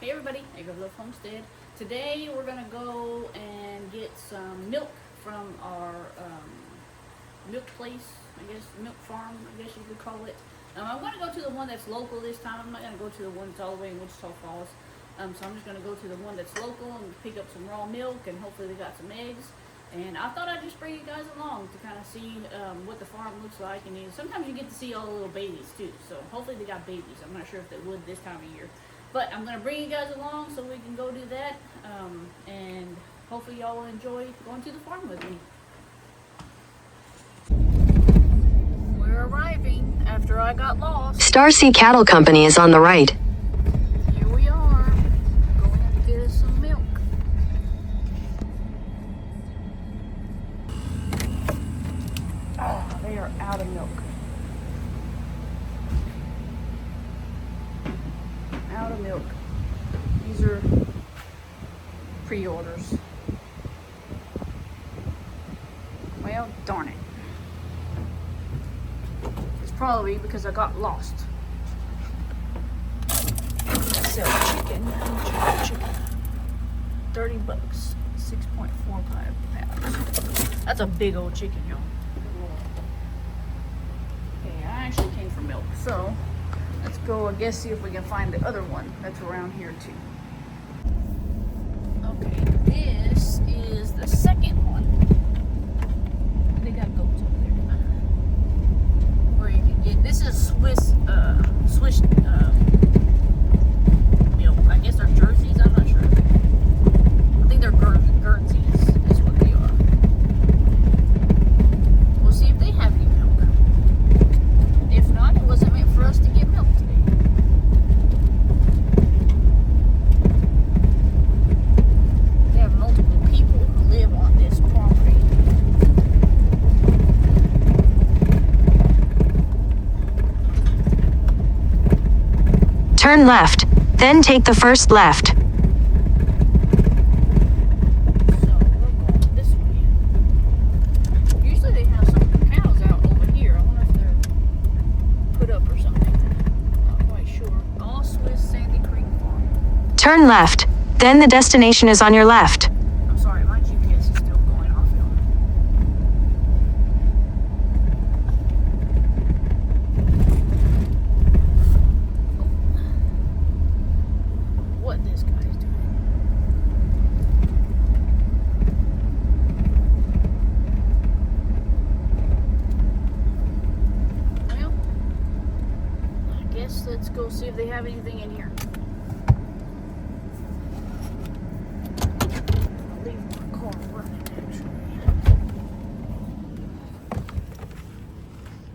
Hey everybody, Egg of Love Homestead. Today we're gonna go and get some milk from our milk place, I guess, milk farm, I guess you could call it. I'm gonna go to the one that's local this time. I'm not gonna go to the one that's all the way in Wichita Falls. So I'm just gonna go to the one that's local and pick up some raw milk, and hopefully they got some eggs. And I thought I'd just bring you guys along to kind of see what the farm looks like. And sometimes you get to see all the little babies too. So hopefully they got babies. I'm not sure if they would this time of year. But I'm going to bring you guys along so we can go do that. And hopefully y'all will enjoy going to the farm with me. We're arriving after I got lost. Starcy Cattle Company is on the right. Here we are. Going to get us some milk. Oh, they are out of milk. Out of milk. These are pre-orders. Well, darn it. It's probably because I got lost. Sell chicken. How much is chicken? $30. 6.45 pounds. That's a big old chicken, y'all. Okay, I actually came for milk, so let's go, I guess, see if we can find the other one that's around here too. Okay, this is the second one. They got goats over there. Where you can get, this is Swiss milk. I guess they're jerseys, I'm not sure. I think they're Guernseys, is what they are. We'll see if they have any milk. If not, it wasn't meant for us to get milk today. They have multiple people who live on this property. Turn left, then take the first left. So we're going this way. Usually they have some of the cows out over here. I wonder if they're put up or something. Not quite sure. All Swiss Sandy Creek Farm. Turn left, then the destination is on your left. I'm sorry, my GPS is still going off. What this guy is doing. Well, I guess let's go see if they have anything in here. I'll leave my car running, actually.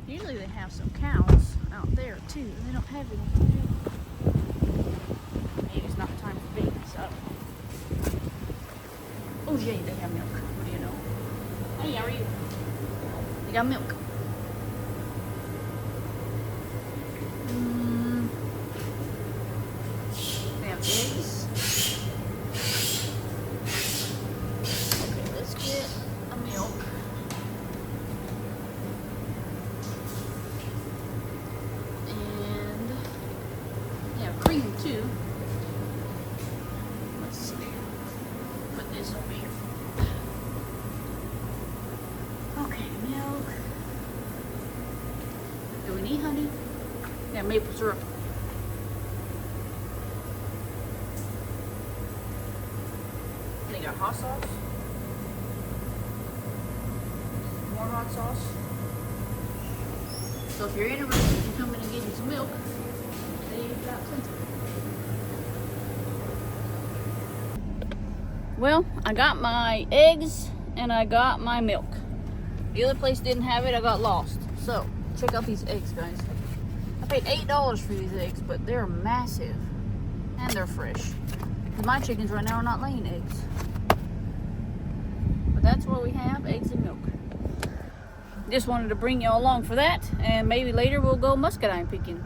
Usually they have some cows out there too. They don't have any here. Maybe it's not time for babies. I don't know. Oh yay, they have milk. What do you know? Hey, how are you? They got milk. They have eggs. Okay, let's get a milk. And they have cream too. Let's see. Put this over here. Okay, milk. Do we need honey? Yeah, maple syrup. They got hot sauce. More hot sauce. So if you're interested in coming and getting some milk, they've got plenty. Well, I got my eggs and I got my milk. The other place didn't have it, I got lost. So, check out these eggs, guys. I paid $8 for these eggs, but they're massive. And they're fresh. My chickens right now are not laying eggs. But that's what we have, eggs and milk. Just wanted to bring y'all along for that, and maybe later we'll go muscadine picking.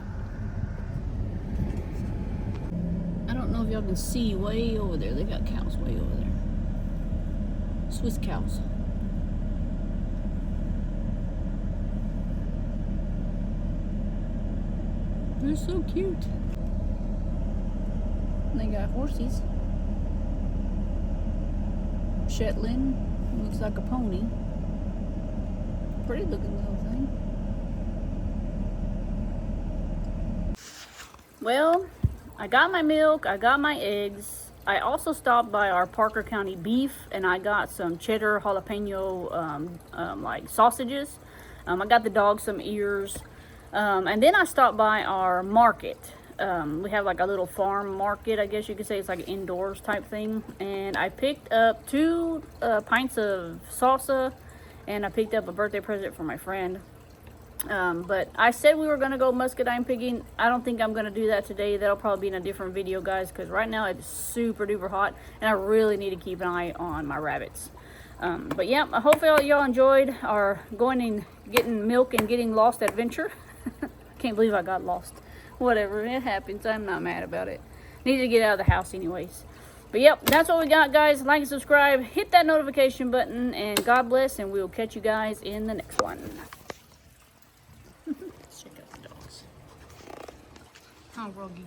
I don't know if y'all can see way over there. They got cows way over there. Swiss cows. They're so cute. They got horses. Shetland. Looks like a pony. Pretty looking little thing. Well, I got my milk, I got my eggs. I also stopped by our Parker County beef and I got some cheddar jalapeno like sausages. I got the dog some ears. And then I stopped by our market. We have like a little farm market, I guess you could say. It's like an indoors type thing. And I picked up 2 pints of salsa, and I picked up a birthday present for my friend. But I said we were going to go muscadine pigging. I don't think I'm going to do that today. That'll probably be in a different video, guys, because right now it's super duper hot, and I really need to keep an eye on my rabbits. But yeah, hopefully y'all enjoyed our going and getting milk and getting lost adventure. Can't believe I got lost. Whatever, it happens. I'm not mad about it. Need to get out of the house anyways. But yep, that's what we got, guys. Like and subscribe, hit that notification button, and God bless, and we will catch you guys in the next one. Let's check out the dogs. How groggy.